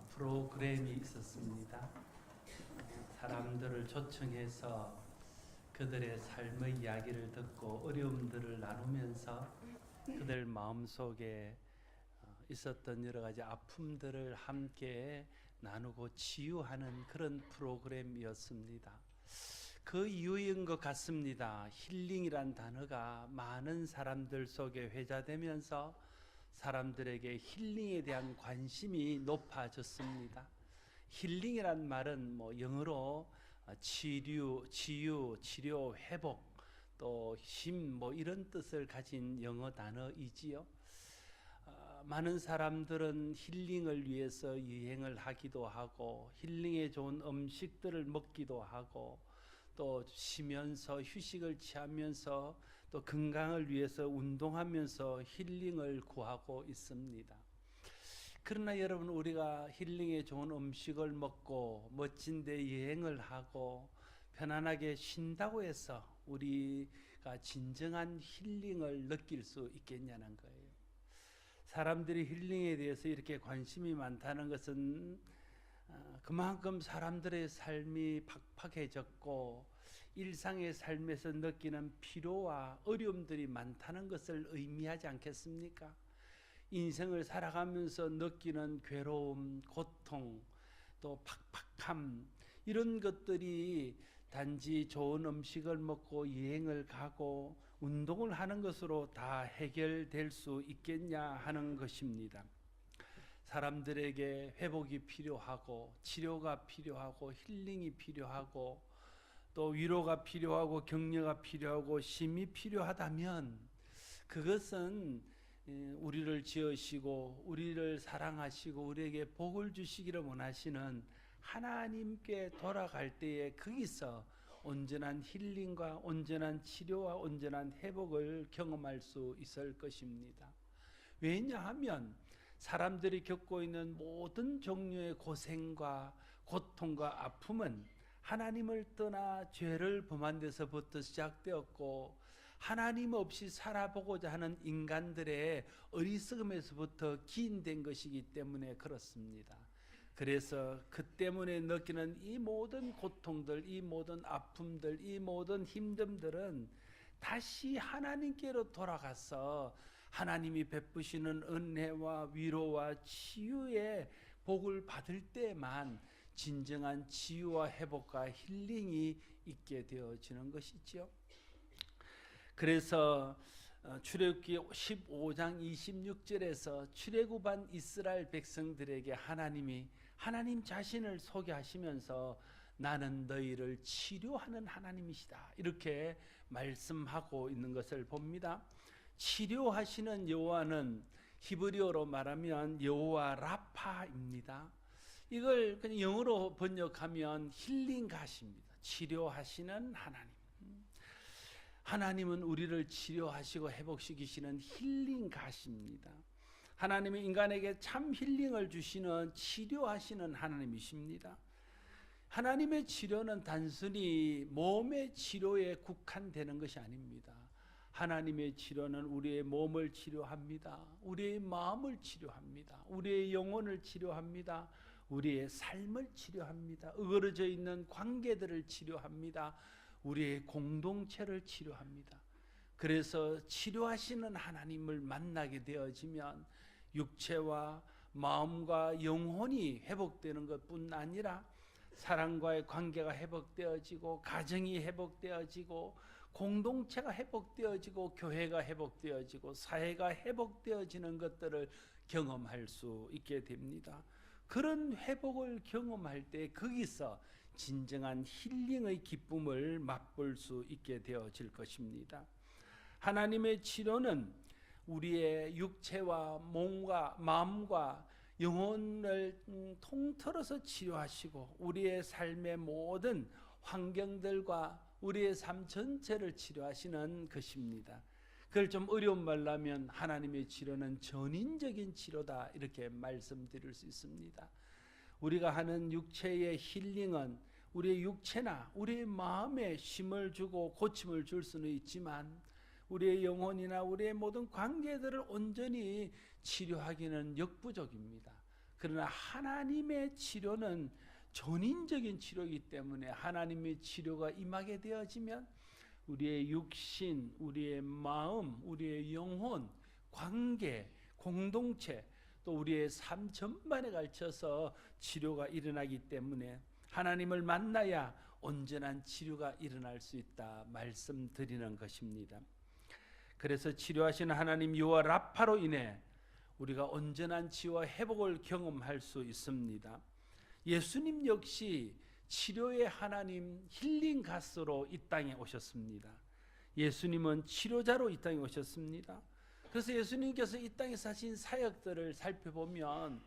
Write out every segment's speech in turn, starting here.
프로그램이 있었습니다. 사람들을 초청해서 그들의 삶의 이야기를 듣고 어려움들을 나누면서 그들 마음속에 있었던 여러 가지 아픔들을 함께 나누고 치유하는 그런 프로그램이었습니다. 그 이유인 것 같습니다. 힐링이란 단어가 많은 사람들 속에 회자되면서 사람들에게 힐링에 대한 관심이 높아졌습니다. 힐링이란 말은 영어로 치유, 치료, 회복, 또 힘 이런 뜻을 가진 영어 단어이지요. 많은 사람들은 힐링을 위해서 여행을 하기도 하고 힐링에 좋은 음식들을 먹기도 하고 또 쉬면서 휴식을 취하면서 또 건강을 위해서 운동하면서 힐링을 구하고 있습니다. 그러나 여러분, 우리가 힐링에 좋은 음식을 먹고 멋진 데 여행을 하고 편안하게 쉰다고 해서 우리가 진정한 힐링을 느낄 수 있겠냐는 거예요. 사람들이 힐링에 대해서 이렇게 관심이 많다는 것은 그만큼 사람들의 삶이 팍팍해졌고 일상의 삶에서 느끼는 피로와 어려움들이 많다는 것을 의미하지 않겠습니까? 인생을 살아가면서 느끼는 괴로움, 고통, 또 팍팍함, 이런 것들이 단지 좋은 음식을 먹고 여행을 가고 운동을 하는 것으로 다 해결될 수 있겠냐 하는 것입니다. 사람들에게 회복이 필요하고 치료가 필요하고 힐링이 필요하고 또 위로가 필요하고 격려가 필요하고 쉼이 필요하다면 그것은 우리를 지으시고 우리를 사랑하시고 우리에게 복을 주시기를 원하시는 하나님께 돌아갈 때에 거기서 온전한 힐링과 온전한 치료와 온전한 회복을 경험할 수 있을 것입니다. 왜냐하면 사람들이 겪고 있는 모든 종류의 고생과 고통과 아픔은 하나님을 떠나 죄를 범한 데서부터 시작되었고 하나님 없이 살아보고자 하는 인간들의 어리석음에서부터 기인된 것이기 때문에 그렇습니다. 그래서 그 때문에 느끼는 이 모든 고통들, 이 모든 아픔들, 이 모든 힘듦들은 다시 하나님께로 돌아가서 하나님이 베푸시는 은혜와 위로와 치유의 복을 받을 때만 진정한 치유와 회복과 힐링이 있게 되어지는 것이죠. 그래서 출애굽기 15장 26절에서 출애굽한 이스라엘 백성들에게 하나님 자신을 소개하시면서 나는 너희를 치료하는 하나님이시다 이렇게 말씀하고 있는 것을 봅니다. 치료하시는 여호와는 히브리어로 말하면 여호와 라파입니다. 이걸 그냥 영어로 번역하면 힐링 가십니다. 치료하시는 하나님. 하나님은 우리를 치료하시고 회복시키시는 힐링 가십니다. 하나님은 인간에게 참 힐링을 주시는 치료하시는 하나님이십니다. 하나님의 치료는 단순히 몸의 치료에 국한되는 것이 아닙니다. 하나님의 치료는 우리의 몸을 치료합니다. 우리의 마음을 치료합니다. 우리의 영혼을 치료합니다. 우리의 삶을 치료합니다. 어그러져 있는 관계들을 치료합니다. 우리의 공동체를 치료합니다. 그래서 치료하시는 하나님을 만나게 되어지면 육체와 마음과 영혼이 회복되는 것뿐 아니라 사랑과의 관계가 회복되어지고 가정이 회복되어지고 공동체가 회복되어지고 교회가 회복되어지고 사회가 회복되어지는 것들을 경험할 수 있게 됩니다. 그런 회복을 경험할 때 거기서 진정한 힐링의 기쁨을 맛볼 수 있게 되어질 것입니다. 하나님의 치료는 우리의 육체와 몸과 마음과 영혼을 통틀어서 치료하시고 우리의 삶의 모든 환경들과 우리의 삶 전체를 치료하시는 것입니다. 그걸 좀 어려운 말로 하면 하나님의 치료는 전인적인 치료다 이렇게 말씀드릴 수 있습니다. 우리가 하는 육체의 힐링은 우리의 육체나 우리의 마음에 쉼을 주고 고침을 줄 수는 있지만 우리의 영혼이나 우리의 모든 관계들을 온전히 치료하기는 역부족입니다. 그러나 하나님의 치료는 전인적인 치료이기 때문에 하나님의 치료가 임하게 되어지면 우리의 육신, 우리의 마음, 우리의 영혼, 관계, 공동체, 또 우리의 삶 전반에 걸쳐서 치료가 일어나기 때문에 하나님을 만나야 온전한 치료가 일어날 수 있다 말씀드리는 것입니다. 그래서 치료하시는 하나님 여호와 라파로 인해 우리가 온전한 치유와 회복을 경험할 수 있습니다. 예수님 역시 치료의 하나님 힐링 가스로 이 땅에 오셨습니다. 예수님은 치료자로 이 땅에 오셨습니다. 그래서 예수님께서 이 땅에서 하신 사역들을 살펴보면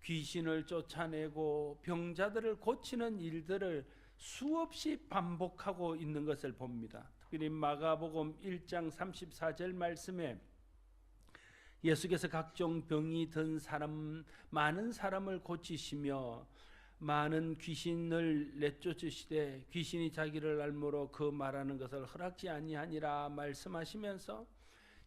귀신을 쫓아내고 병자들을 고치는 일들을 수없이 반복하고 있는 것을 봅니다. 특별히 마가복음 1장 34절 말씀에 예수께서 각종 병이 든 사람 많은 사람을 고치시며 많은 귀신을 내쫓으시되 귀신이 자기를 알므로 그 말하는 것을 허락지 아니하니라 말씀하시면서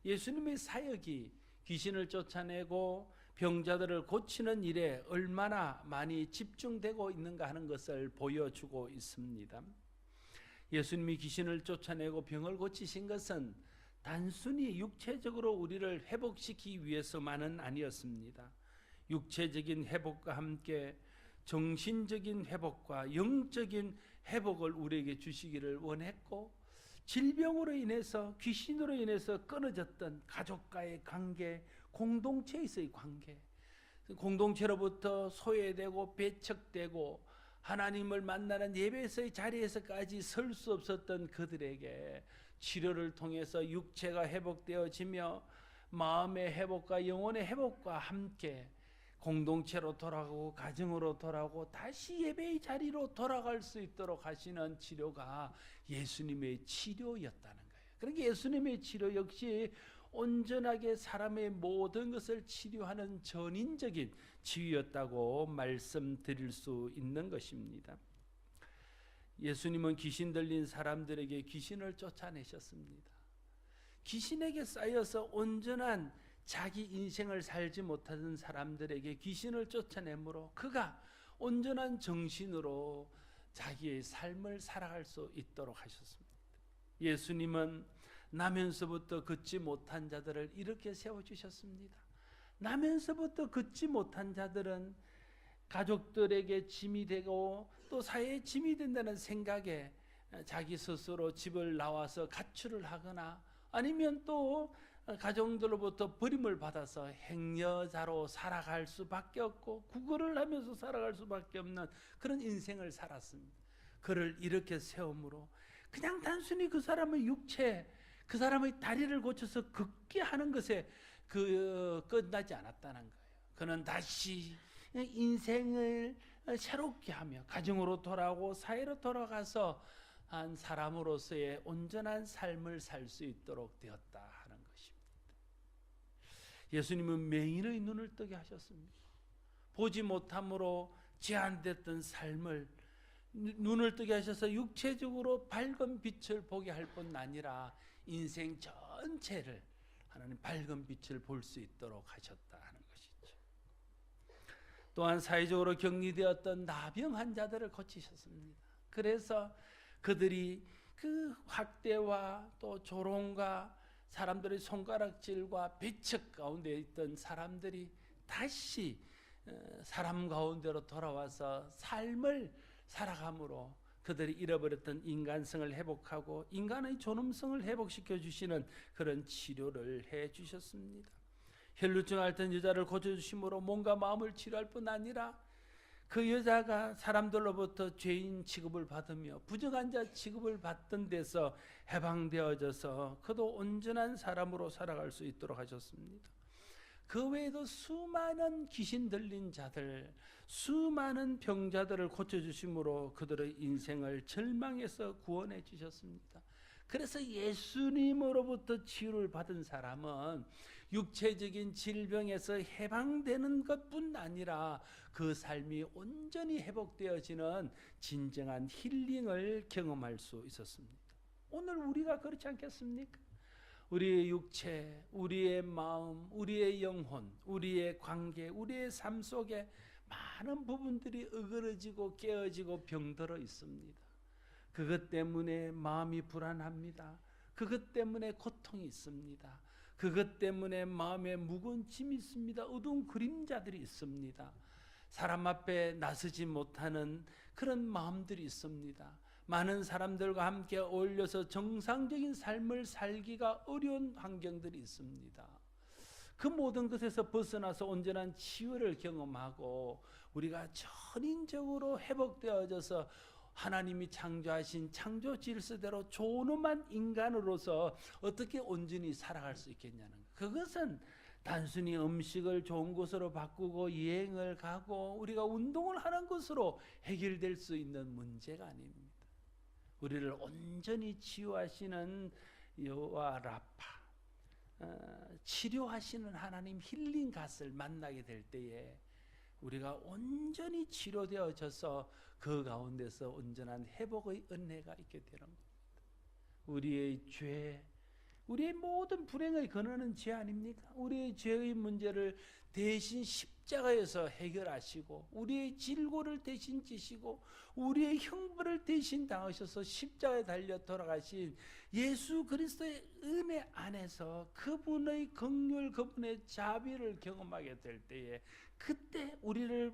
예수님의 사역이 귀신을 쫓아내고 병자들을 고치는 일에 얼마나 많이 집중되고 있는가 하는 것을 보여주고 있습니다. 예수님이 귀신을 쫓아내고 병을 고치신 것은 단순히 육체적으로 우리를 회복시키기 위해서만은 아니었습니다. 육체적인 회복과 함께 정신적인 회복과 영적인 회복을 우리에게 주시기를 원했고, 질병으로 인해서 귀신으로 인해서 끊어졌던 가족과의 관계, 공동체에서의 관계, 공동체로부터 소외되고 배척되고 하나님을 만나는 예배에서의 자리에서까지 설 수 없었던 그들에게 치료를 통해서 육체가 회복되어지며 마음의 회복과 영혼의 회복과 함께 공동체로 돌아가고 가정으로 돌아가고 다시 예배의 자리로 돌아갈 수 있도록 하시는 치료가 예수님의 치료였다는 거예요. 그러니까 예수님의 치료 역시 온전하게 사람의 모든 것을 치료하는 전인적인 치유였다고 말씀드릴 수 있는 것입니다. 예수님은 귀신 들린 사람들에게 귀신을 쫓아내셨습니다. 귀신에게 쌓여서 온전한 자기 인생을 살지 못하는 사람들에게 귀신을 쫓아내므로 그가 온전한 정신으로 자기의 삶을 살아갈 수 있도록 하셨습니다. 예수님은 나면서부터 걷지 못한 자들을 이렇게 세워주셨습니다. 나면서부터 걷지 못한 자들은 가족들에게 짐이 되고 또 사회에 짐이 된다는 생각에 자기 스스로 집을 나와서 가출을 하거나 아니면 또 가정들로부터 버림을 받아서 행여자로 살아갈 수밖에 없고 구걸을 하면서 살아갈 수밖에 없는 그런 인생을 살았습니다. 그를 이렇게 세움으로 그냥 단순히 그 사람의 육체, 그 사람의 다리를 고쳐서 걷게 하는 것에 끝나지 않았다는 거예요. 그는 다시 인생을 새롭게 하며 가정으로 돌아오고 사회로 돌아가서 한 사람으로서의 온전한 삶을 살 수 있도록 되었다 하는 것입니다. 예수님은 맹인의 눈을 뜨게 하셨습니다. 보지 못함으로 제한됐던 삶을 눈을 뜨게 하셔서 육체적으로 밝은 빛을 보게 할 뿐 아니라 인생 전체를 하나님 밝은 빛을 볼 수 있도록 하셨다 하는 것이죠. 또한 사회적으로 격리되었던 나병 환자들을 고치셨습니다. 그래서 그들이 그 학대와 또 조롱과 사람들의 손가락질과 배척 가운데 있던 사람들이 다시 사람 가운데로 돌아와서 삶을 살아감으로 그들이 잃어버렸던 인간성을 회복하고 인간의 존엄성을 회복시켜 주시는 그런 치료를 해 주셨습니다. 혈루증 앓던 여자를 고쳐주심으로 몸과 마음을 치료할 뿐 아니라 그 여자가 사람들로부터 죄인 취급을 받으며 부정한 자 취급을 받던 데서 해방되어져서 그도 온전한 사람으로 살아갈 수 있도록 하셨습니다. 그 외에도 수많은 귀신 들린 자들, 수많은 병자들을 고쳐주심으로 그들의 인생을 절망에서 구원해 주셨습니다. 그래서 예수님으로부터 치유를 받은 사람은 육체적인 질병에서 해방되는 것뿐 아니라 그 삶이 온전히 회복되어지는 진정한 힐링을 경험할 수 있었습니다. 오늘 우리가 그렇지 않겠습니까? 우리의 육체, 우리의 마음, 우리의 영혼, 우리의 관계, 우리의 삶 속에 많은 부분들이 어그러지고 깨어지고 병들어 있습니다. 그것 때문에 마음이 불안합니다. 그것 때문에 고통이 있습니다. 그것 때문에 마음에 무거운 짐이 있습니다. 어두운 그림자들이 있습니다. 사람 앞에 나서지 못하는 그런 마음들이 있습니다. 많은 사람들과 함께 어울려서 정상적인 삶을 살기가 어려운 환경들이 있습니다. 그 모든 것에서 벗어나서 온전한 치유를 경험하고 우리가 전인적으로 회복되어져서 하나님이 창조하신 창조 질서대로 존엄한 인간으로서 어떻게 온전히 살아갈 수 있겠냐는 것. 그것은 단순히 음식을 좋은 것으로 바꾸고 여행을 가고 우리가 운동을 하는 것으로 해결될 수 있는 문제가 아닙니다. 우리를 온전히 치유하시는 여호와 라파, 치료하시는 하나님 힐링 갓을 만나게 될 때에 우리가 온전히 치료되어져서 그 가운데서 온전한 회복의 은혜가 있게 되는 겁니다. 우리의 죄, 우리의 모든 불행의 근원은 죄 아닙니까? 우리의 죄의 문제를 대신 십자가에서 해결하시고 우리의 질고를 대신 지시고 우리의 형벌을 대신 당하셔서 십자가에 달려 돌아가신 예수 그리스도의 은혜 안에서 그분의 긍휼, 그분의 자비를 경험하게 될 때에 그때 우리를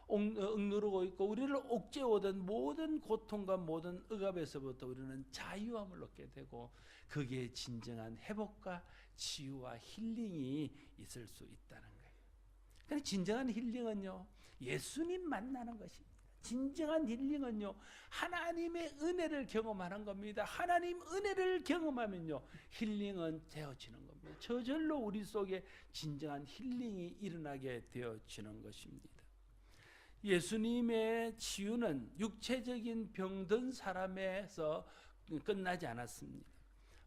억누르고 있고 우리를 옥죄오던 모든 고통과 모든 억압에서부터 우리는 자유함을 얻게 되고 그게 진정한 회복과 치유와 힐링이 있을 수 있다는 거예요. 그러니까 진정한 힐링은요, 예수님 만나는 것입니다. 진정한 힐링은요, 하나님의 은혜를 경험하는 겁니다. 하나님 은혜를 경험하면요, 힐링은 되어지는 겁니다. 저절로 우리 속에 진정한 힐링이 일어나게 되어지는 것입니다. 예수님의 치유는 육체적인 병든 사람에서 끝나지 않았습니다.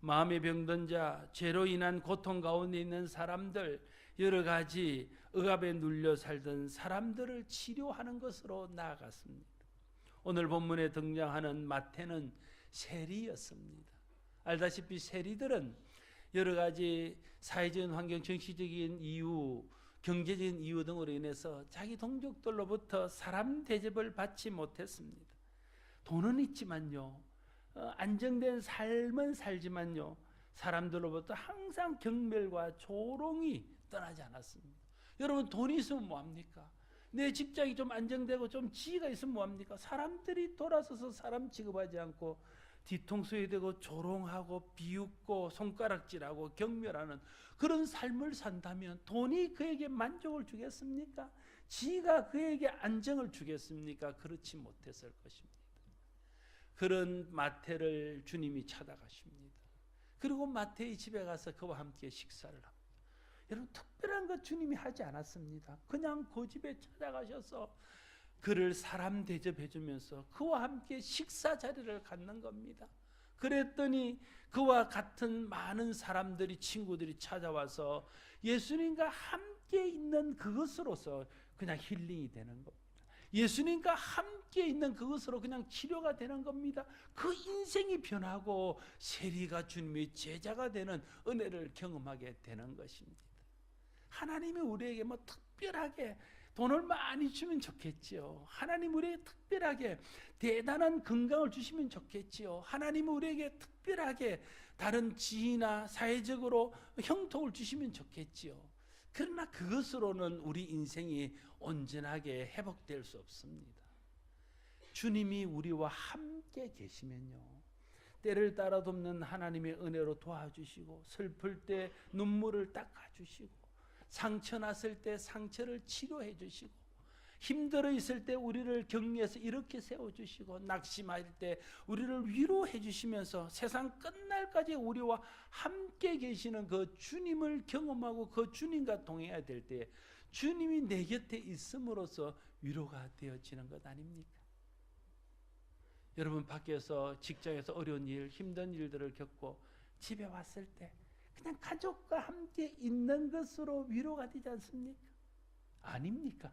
마음의 병든 자, 죄로 인한 고통 가운데 있는 사람들, 여러 가지 억압에 눌려 살던 사람들을 치료하는 것으로 나아갔습니다. 오늘 본문에 등장하는 마태는 세리였습니다. 알다시피 세리들은 여러 가지 사회적인 환경, 정치적인 이유, 경제적인 이유 등으로 인해서 자기 동족들로부터 사람 대접을 받지 못했습니다. 돈은 있지만요, 안정된 삶은 살지만요, 사람들로부터 항상 경멸과 조롱이 떠나지 않았습니다. 여러분, 돈이 있으면 뭐합니까? 내 직장이 좀 안정되고 좀 지위가 있으면 뭐합니까? 사람들이 돌아서서 사람 취급하지 않고 뒤통수에 대고 조롱하고 비웃고 손가락질하고 경멸하는 그런 삶을 산다면 돈이 그에게 만족을 주겠습니까? 지가 그에게 안정을 주겠습니까? 그렇지 못했을 것입니다. 그런 마태를 주님이 찾아가십니다. 그리고 마태의 집에 가서 그와 함께 식사를 합니다. 여러분, 특별한 것 주님이 하지 않았습니다. 그냥 그 집에 찾아가셔서 그를 사람 대접해 주면서 그와 함께 식사 자리를 갖는 겁니다. 그랬더니 그와 같은 많은 사람들이, 친구들이 찾아와서 예수님과 함께 있는 그것으로서 그냥 힐링이 되는 겁니다. 예수님과 함께 있는 그것으로 그냥 치료가 되는 겁니다. 그 인생이 변하고 세리가 주님의 제자가 되는 은혜를 경험하게 되는 것입니다. 하나님이 우리에게 뭐 특별하게 돈을 많이 주면 좋겠지요. 하나님 우리에게 특별하게 대단한 건강을 주시면 좋겠지요. 하나님 우리에게 특별하게 다른 지위나 사회적으로 형통을 주시면 좋겠지요. 그러나 그것으로는 우리 인생이 온전하게 회복될 수 없습니다. 주님이 우리와 함께 계시면요, 때를 따라 돕는 하나님의 은혜로 도와주시고, 슬플 때 눈물을 닦아주시고, 상처 났을 때 상처를 치료해 주시고, 힘들어 있을 때 우리를 격려해서 이렇게 세워주시고, 낙심할 때 우리를 위로해 주시면서 세상 끝날까지 우리와 함께 계시는 그 주님을 경험하고 그 주님과 동행해야 될 때 주님이 내 곁에 있음으로써 위로가 되어지는 것 아닙니까? 여러분, 밖에서 직장에서 어려운 일, 힘든 일들을 겪고 집에 왔을 때 그냥 가족과 함께 있는 것으로 위로가 되지 않습니까? 아닙니까?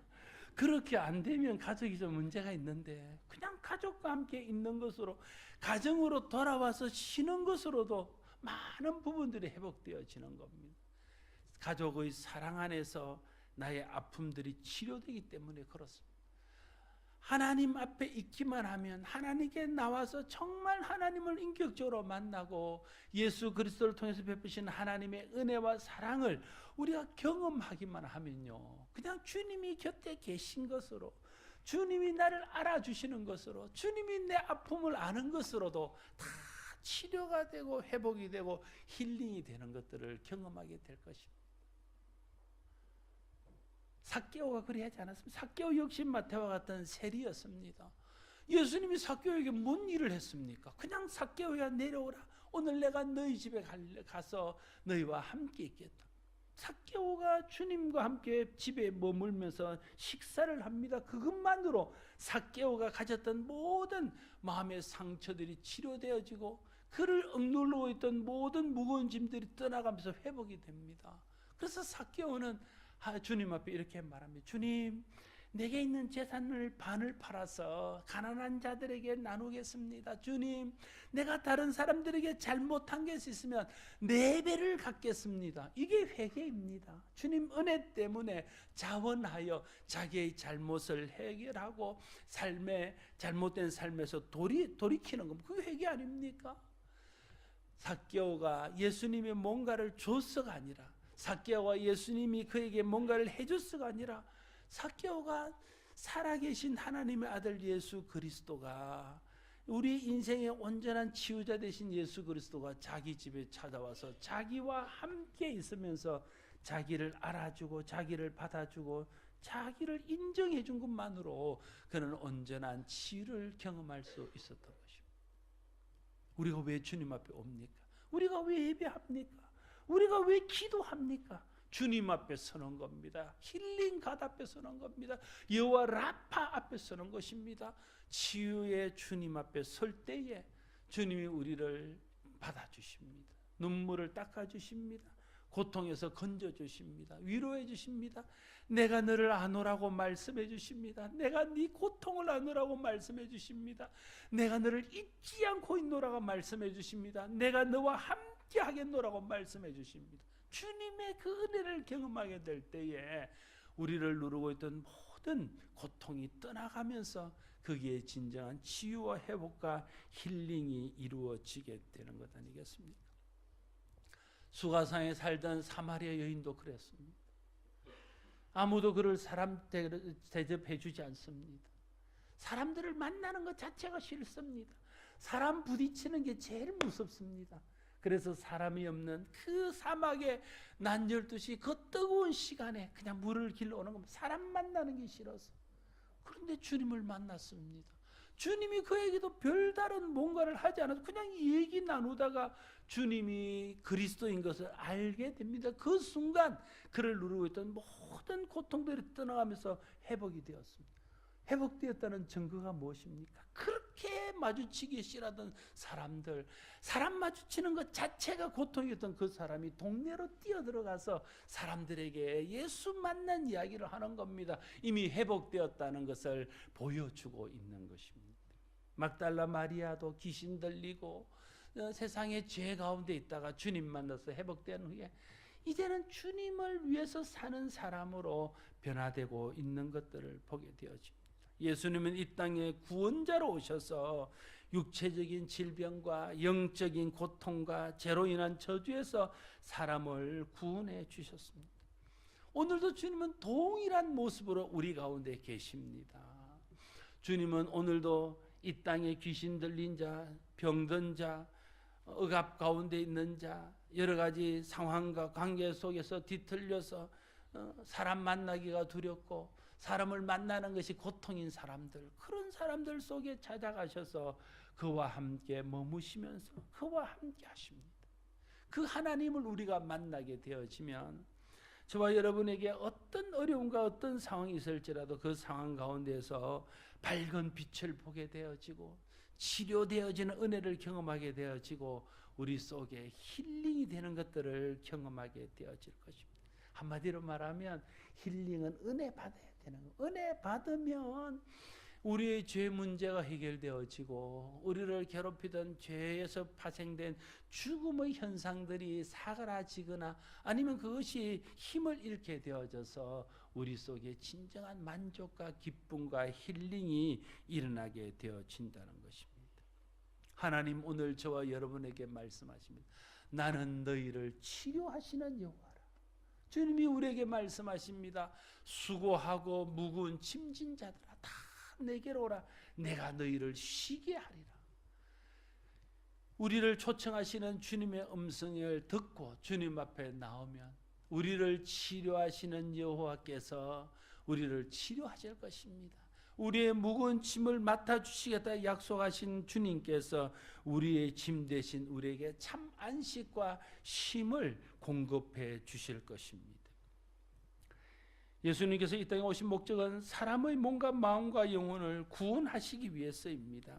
그렇게 안 되면 가족이 좀 문제가 있는데, 그냥 가족과 함께 있는 것으로, 가정으로 돌아와서 쉬는 것으로도 많은 부분들이 회복되어지는 겁니다. 가족의 사랑 안에서 나의 아픔들이 치료되기 때문에 그렇습니다. 하나님 앞에 있기만 하면 하나님께 나와서 정말 하나님을 인격적으로 만나고 예수 그리스도를 통해서 베푸신 하나님의 은혜와 사랑을 우리가 경험하기만 하면요, 그냥 주님이 곁에 계신 것으로, 주님이 나를 알아주시는 것으로, 주님이 내 아픔을 아는 것으로도 다 치료가 되고 회복이 되고 힐링이 되는 것들을 경험하게 될 것입니다. 삭개오가 그리하지 않았습니다. 삭개오 역시 마태와 같은 세리였습니다. 예수님이 삭개오에게 뭔 일을 했습니까? 그냥 삭개오야 내려오라. 오늘 내가 너희 집에 가서 너희와 함께 있겠다. 삭개오가 주님과 함께 집에 머물면서 식사를 합니다. 그것만으로 삭개오가 가졌던 모든 마음의 상처들이 치료되어지고 그를 억누르고 있던 모든 무거운 짐들이 떠나가면서 회복이 됩니다. 그래서 삭개오는 주님 앞에 이렇게 말합니다. 주님, 내게 있는 재산을 반을 팔아서 가난한 자들에게 나누겠습니다. 주님, 내가 다른 사람들에게 잘못한 게 있으면 4배를 갚겠습니다. 이게 회개입니다. 주님 은혜 때문에 자원하여 자기의 잘못을 해결하고 잘못된 삶에서 돌이키는 겁니다. 그게 회개 아닙니까? 삭개오가 예수님이 뭔가를 줬어가 아니라, 삭개오와 예수님이 그에게 뭔가를 해줬어가 아니라, 삭개오가 살아계신 하나님의 아들 예수 그리스도가, 우리 인생의 온전한 치유자 되신 예수 그리스도가 자기 집에 찾아와서 자기와 함께 있으면서 자기를 알아주고 자기를 받아주고 자기를 인정해 준 것만으로 그는 온전한 치유를 경험할 수 있었던 것입니다. 우리가 왜 주님 앞에 옵니까? 우리가 왜 예배합니까? 우리가 왜 기도합니까? 주님 앞에 서는 겁니다. 힐링 갓 앞에 서는 겁니다. 여호와 라파 앞에 서는 것입니다. 치유의 주님 앞에 설 때에 주님이 우리를 받아주십니다. 눈물을 닦아주십니다. 고통에서 건져주십니다. 위로해 주십니다. 내가 너를 안오라고 말씀해 주십니다. 내가 네 고통을 안오라고 말씀해 주십니다. 내가 너를 잊지 않고 있노라고 말씀해 주십니다. 내가 너와 함께 하겠노라고 말씀해 주십니다. 주님의 그 은혜를 경험하게 될 때에 우리를 누르고 있던 모든 고통이 떠나가면서 거기에 진정한 치유와 회복과 힐링이 이루어지게 되는 것 아니겠습니까? 수가상에 살던 사마리아 여인도 그랬습니다. 아무도 그를 사람 대접해 주지 않습니다. 사람들을 만나는 것 자체가 싫습니다. 사람 부딪히는 게 제일 무섭습니다. 그래서 사람이 없는 그 사막에 난절듯이 그 뜨거운 시간에 그냥 물을 길러 오는 겁니다. 사람 만나는 게 싫어서. 그런데 주님을 만났습니다. 주님이 그에게도 별다른 뭔가를 하지 않아서 그냥 얘기 나누다가 주님이 그리스도인 것을 알게 됩니다. 그 순간 그를 누르고 있던 모든 고통들이 떠나가면서 회복이 되었습니다. 회복되었다는 증거가 무엇입니까? 그렇게 마주치기 싫어하던 사람들, 사람 마주치는 것 자체가 고통이었던 그 사람이 동네로 뛰어들어가서 사람들에게 예수 만난 이야기를 하는 겁니다. 이미 회복되었다는 것을 보여주고 있는 것입니다. 막달라 마리아도 귀신 들리고 세상의 죄 가운데 있다가 주님 만나서 회복된 후에 이제는 주님을 위해서 사는 사람으로 변화되고 있는 것들을 보게 되어집니다. 예수님은 이 땅에 구원자로 오셔서 육체적인 질병과 영적인 고통과 죄로 인한 저주에서 사람을 구원해 주셨습니다. 오늘도 주님은 동일한 모습으로 우리 가운데 계십니다. 주님은 오늘도 이 땅에 귀신 들린 자, 병든 자, 억압 가운데 있는 자, 여러 가지 상황과 관계 속에서 뒤틀려서 사람 만나기가 두렵고 사람을 만나는 것이 고통인 사람들, 그런 사람들 속에 찾아가셔서 그와 함께 머무시면서 그와 함께 하십니다. 그 하나님을 우리가 만나게 되어지면 저와 여러분에게 어떤 어려움과 어떤 상황이 있을지라도 그 상황 가운데서 밝은 빛을 보게 되어지고 치료되어지는 은혜를 경험하게 되어지고 우리 속에 힐링이 되는 것들을 경험하게 되어질 것입니다. 한마디로 말하면 힐링은 은혜 받아야 되는 거예요. 은혜 받으면 우리의 죄 문제가 해결되어지고 우리를 괴롭히던 죄에서 파생된 죽음의 현상들이 사그라지거나 아니면 그것이 힘을 잃게 되어져서 우리 속에 진정한 만족과 기쁨과 힐링이 일어나게 되어진다는 것입니다. 하나님 오늘 저와 여러분에게 말씀하십니다. 나는 너희를 치료하시는 여호와라. 주님이 우리에게 말씀하십니다. 수고하고 무거운 짐진 자들아 다 내게로 오라. 내가 너희를 쉬게 하리라. 우리를 초청하시는 주님의 음성을 듣고 주님 앞에 나오면 우리를 치료하시는 여호와께서 우리를 치료하실 것입니다. 우리의 무거운 짐을 맡아주시겠다 약속하신 주님께서 우리의 짐 대신 우리에게 참 안식과 쉼을 공급해 주실 것입니다. 예수님께서 이 땅에 오신 목적은 사람의 몸과 마음과 영혼을 구원하시기 위해서입니다.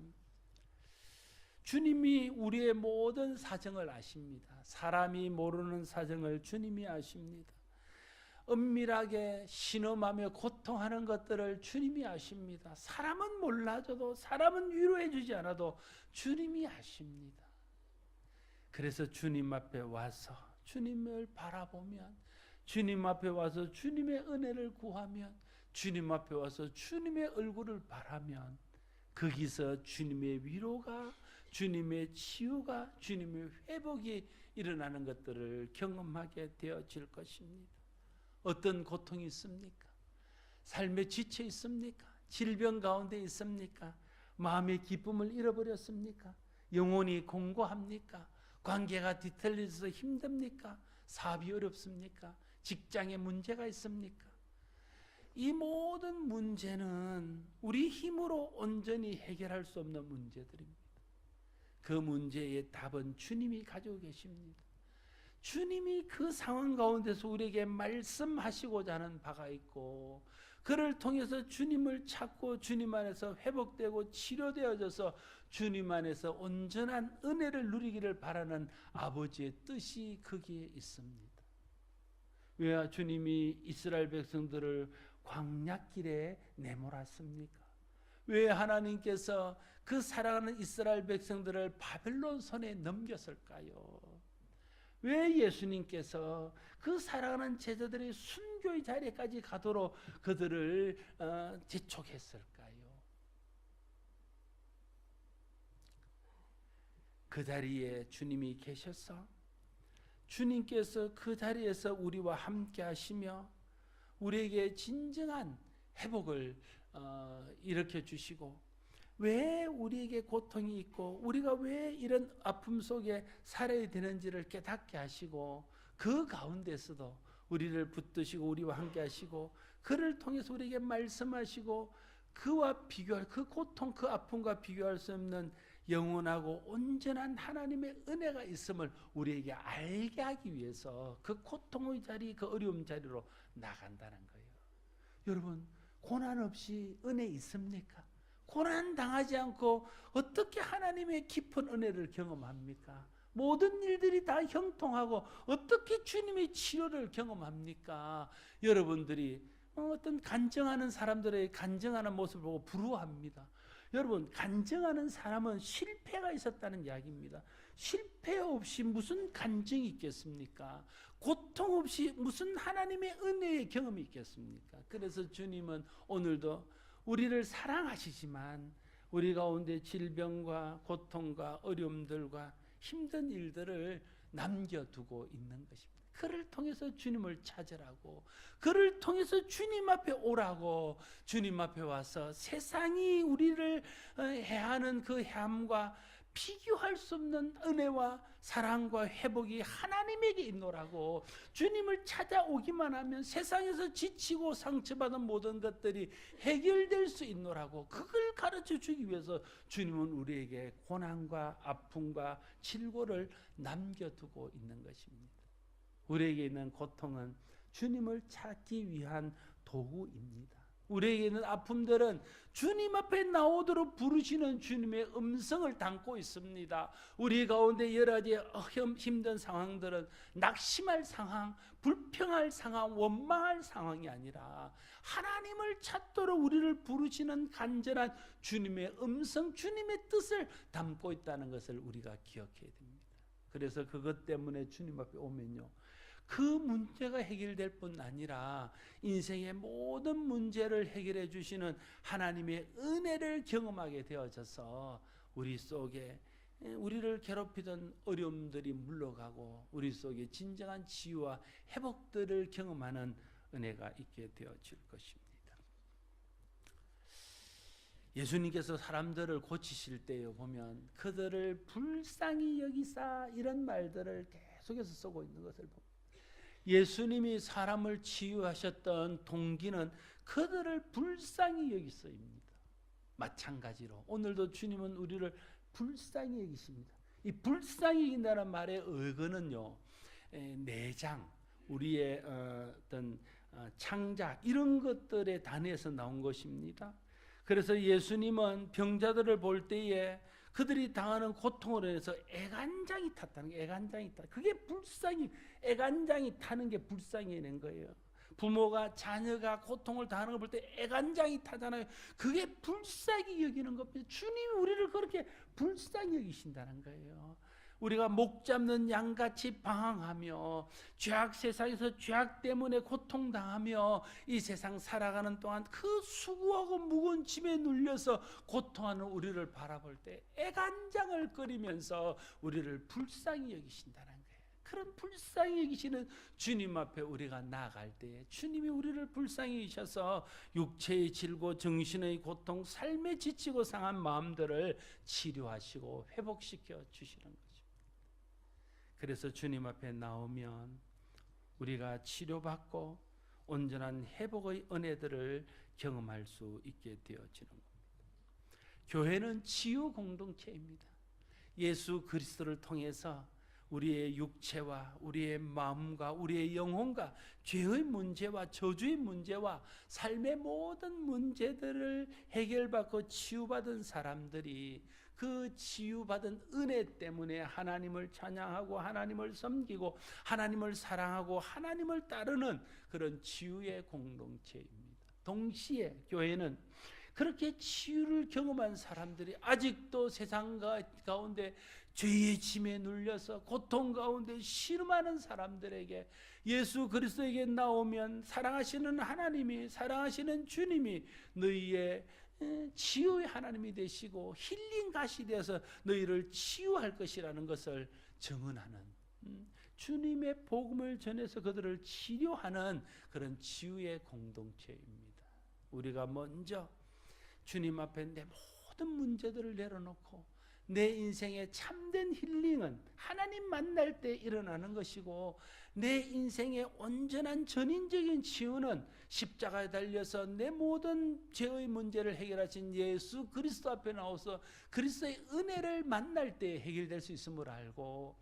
주님이 우리의 모든 사정을 아십니다. 사람이 모르는 사정을 주님이 아십니다. 은밀하게 신음하며 고통하는 것들을 주님이 아십니다. 사람은 몰라줘도 사람은 위로해 주지 않아도 주님이 아십니다. 그래서 주님 앞에 와서 주님을 바라보면 주님 앞에 와서 주님의 은혜를 구하면 주님 앞에 와서 주님의 얼굴을 바라면 거기서 주님의 위로가 주님의 치유가 주님의 회복이 일어나는 것들을 경험하게 되어질 것입니다. 어떤 고통이 있습니까? 삶에 지쳐 있습니까? 질병 가운데 있습니까? 마음의 기쁨을 잃어버렸습니까? 영혼이 공고합니까? 관계가 뒤틀려서 힘듭니까? 사업이 어렵습니까? 직장에 문제가 있습니까? 이 모든 문제는 우리 힘으로 온전히 해결할 수 없는 문제들입니다. 그 문제의 답은 주님이 가지고 계십니다. 주님이 그 상황 가운데서 우리에게 말씀하시고자 하는 바가 있고 그를 통해서 주님을 찾고 주님 안에서 회복되고 치료되어져서 주님 안에서 온전한 은혜를 누리기를 바라는 아버지의 뜻이 거기에 있습니다. 왜 주님이 이스라엘 백성들을 광야길에 내몰았습니까? 왜 하나님께서 그 사랑하는 이스라엘 백성들을 바벨론 손에 넘겼을까요? 왜 예수님께서 그 사랑하는 제자들의 순교의 자리까지 가도록 그들을 재촉했을까요? 그 자리에 주님이 계셔서 주님께서 그 자리에서 우리와 함께 하시며 우리에게 진정한 회복을 일으켜 주시고 왜 우리에게 고통이 있고 우리가 왜 이런 아픔 속에 살아야 되는지를 깨닫게 하시고 그 가운데서도 우리를 붙드시고 우리와 함께 하시고 그를 통해서 우리에게 말씀하시고 그와 비교할 그 고통 그 아픔과 비교할 수 없는 영원하고 온전한 하나님의 은혜가 있음을 우리에게 알게 하기 위해서 그 고통의 자리 그 어려움 자리로 나간다는 거예요. 여러분 고난 없이 은혜 있습니까? 고난 당하지 않고 어떻게 하나님의 깊은 은혜를 경험합니까? 모든 일들이 다 형통하고 어떻게 주님의 치료를 경험합니까? 여러분들이 어떤 간증하는 사람들의 간증하는 모습을 보고 부러워합니다. 여러분 간증하는 사람은 실패가 있었다는 이야기입니다. 실패 없이 무슨 간증이 있겠습니까? 고통 없이 무슨 하나님의 은혜의 경험이 있겠습니까? 그래서 주님은 오늘도 우리를 사랑하시지만 우리 가운데 질병과 고통과 어려움들과 힘든 일들을 남겨두고 있는 것입니다. 그를 통해서 주님을 찾으라고 그를 통해서 주님 앞에 오라고 주님 앞에 와서 세상이 우리를 해하는 그 해함과 비교할 수 없는 은혜와 사랑과 회복이 하나님에게 있노라고 주님을 찾아오기만 하면 세상에서 지치고 상처받은 모든 것들이 해결될 수 있노라고 그걸 가르쳐 주기 위해서 주님은 우리에게 고난과 아픔과 질고를 남겨두고 있는 것입니다. 우리에게 있는 고통은 주님을 찾기 위한 도구입니다. 우리에게는 아픔들은 주님 앞에 나오도록 부르시는 주님의 음성을 담고 있습니다. 우리 가운데 여러 가지 힘든 상황들은 낙심할 상황, 불평할 상황, 원망할 상황이 아니라 하나님을 찾도록 우리를 부르시는 간절한 주님의 음성, 주님의 뜻을 담고 있다는 것을 우리가 기억해야 됩니다. 그래서 그것 때문에 주님 앞에 오면요, 그 문제가 해결될 뿐 아니라 인생의 모든 문제를 해결해 주시는 하나님의 은혜를 경험하게 되어져서 우리 속에 우리를 괴롭히던 어려움들이 물러가고 우리 속에 진정한 치유와 회복들을 경험하는 은혜가 있게 되어질 것입니다. 예수님께서 사람들을 고치실 때에 보면 그들을 불쌍히 여기사 이런 말들을 계속해서 쓰고 있는 것을 봅니다. 예수님이 사람을 치유하셨던 동기는 그들을 불쌍히 여기서입니다. 마찬가지로 오늘도 주님은 우리를 불쌍히 여기십니다. 이 불쌍히 여긴다는 말의 의거는요, 내장, 우리의 어떤 창자 이런 것들의 단에서 나온 것입니다. 그래서 예수님은 병자들을 볼 때에 그들이 당하는 고통으로 인해서 애간장이 탔다는 게, 애간장이 탔다. 그게 불쌍히, 애간장이 타는 게 불쌍히 낸 거예요. 부모가 자녀가 고통을 당하는 걸 볼 때 애간장이 타잖아요. 그게 불쌍히 여기는 겁니다. 주님이 우리를 그렇게 불쌍히 여기신다는 거예요. 우리가 목 잡는 양같이 방황하며 죄악 세상에서 죄악 때문에 고통당하며 이 세상 살아가는 동안 그 수고하고 무거운 짐에 눌려서 고통하는 우리를 바라볼 때 애간장을 끓이면서 우리를 불쌍히 여기신다는 거예요. 그런 불쌍히 여기시는 주님 앞에 우리가 나아갈 때에 주님이 우리를 불쌍히 여기셔서 육체의 질고 정신의 고통, 삶에 지치고 상한 마음들을 치료하시고 회복시켜 주시는 거예요. 그래서 주님 앞에 나오면 우리가 치료받고 온전한 회복의 은혜들을 경험할 수 있게 되어지는 겁니다. 교회는 치유 공동체입니다. 예수 그리스도를 통해서 우리의 육체와 우리의 마음과 우리의 영혼과 죄의 문제와 저주의 문제와 삶의 모든 문제들을 해결받고 치유받은 사람들이 그 치유받은 은혜 때문에 하나님을 찬양하고 하나님을 섬기고 하나님을 사랑하고 하나님을 따르는 그런 치유의 공동체입니다. 동시에 교회는 그렇게 치유를 경험한 사람들이 아직도 세상 가운데 죄의 짐에 눌려서 고통 가운데 신음하는 사람들에게 예수 그리스도에게 나오면 사랑하시는 하나님이, 사랑하시는 주님이 너희의 치유의 하나님이 되시고 힐링 가시 되어서 너희를 치유할 것이라는 것을 증언하는, 주님의 복음을 전해서 그들을 치료하는 그런 치유의 공동체입니다. 우리가 먼저 주님 앞에 내 모든 문제들을 내려놓고 내 인생의 참된 힐링은 하나님 만날 때 일어나는 것이고, 내 인생의 온전한 전인적인 치유는 십자가에 달려서 내 모든 죄의 문제를 해결하신 예수 그리스도 앞에 나와서 그리스도의 은혜를 만날 때 해결될 수 있음을 알고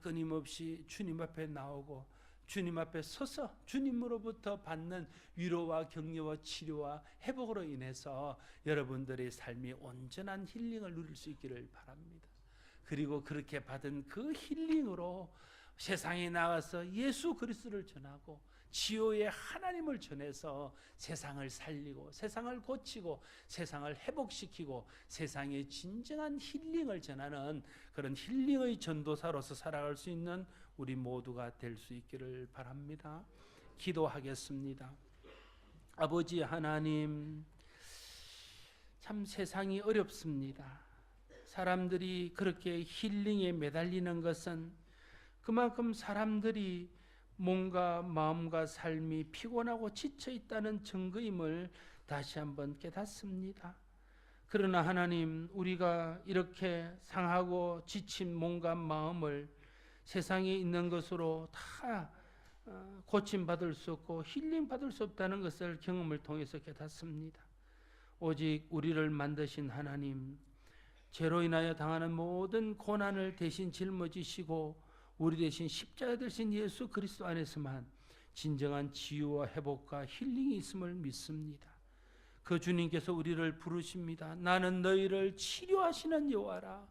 끊임없이 주님 앞에 나오고 주님 앞에 서서 주님으로부터 받는 위로와 격려와 치료와 회복으로 인해서 여러분들의 삶이 온전한 힐링을 누릴 수 있기를 바랍니다. 그리고 그렇게 받은 그 힐링으로 세상에 나가서 예수 그리스도를 전하고 치유의 하나님을 전해서 세상을 살리고 세상을 고치고 세상을 회복시키고 세상에 진정한 힐링을 전하는 그런 힐링의 전도사로서 살아갈 수 있는 우리 모두가 될 수 있기를 바랍니다. 기도하겠습니다. 아버지 하나님, 참 세상이 어렵습니다. 사람들이 그렇게 힐링에 매달리는 것은 그만큼 사람들이 몸과 마음과 삶이 피곤하고 지쳐 있다는 증거임을 다시 한번 깨닫습니다. 그러나 하나님, 우리가 이렇게 상하고 지친 몸과 마음을 세상에 있는 것으로 다 고침받을 수 없고 힐링받을 수 없다는 것을 경험을 통해서 깨닫습니다. 오직 우리를 만드신 하나님, 죄로 인하여 당하는 모든 고난을 대신 짊어지시고 우리 대신 십자가 되신 예수 그리스도 안에서만 진정한 치유와 회복과 힐링이 있음을 믿습니다. 그 주님께서 우리를 부르십니다. 나는 너희를 치료하시는 여호와라.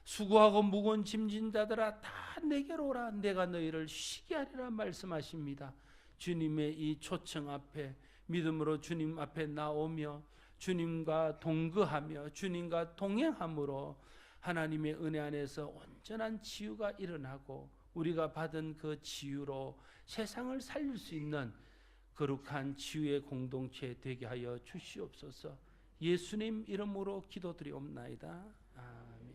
수고하고 무거운 짐진 자들아 다 내게로 오라. 내가 너희를 쉬게 하리라 말씀하십니다. 주님의 이 초청 앞에 믿음으로 주님 앞에 나오며 주님과 동거하며 주님과 동행함으로 하나님의 은혜 안에서 온전한 치유가 일어나고 우리가 받은 그 치유로 세상을 살릴 수 있는 거룩한 치유의 공동체 되게 하여 주시옵소서. 예수님 이름으로 기도드리옵나이다. 아멘.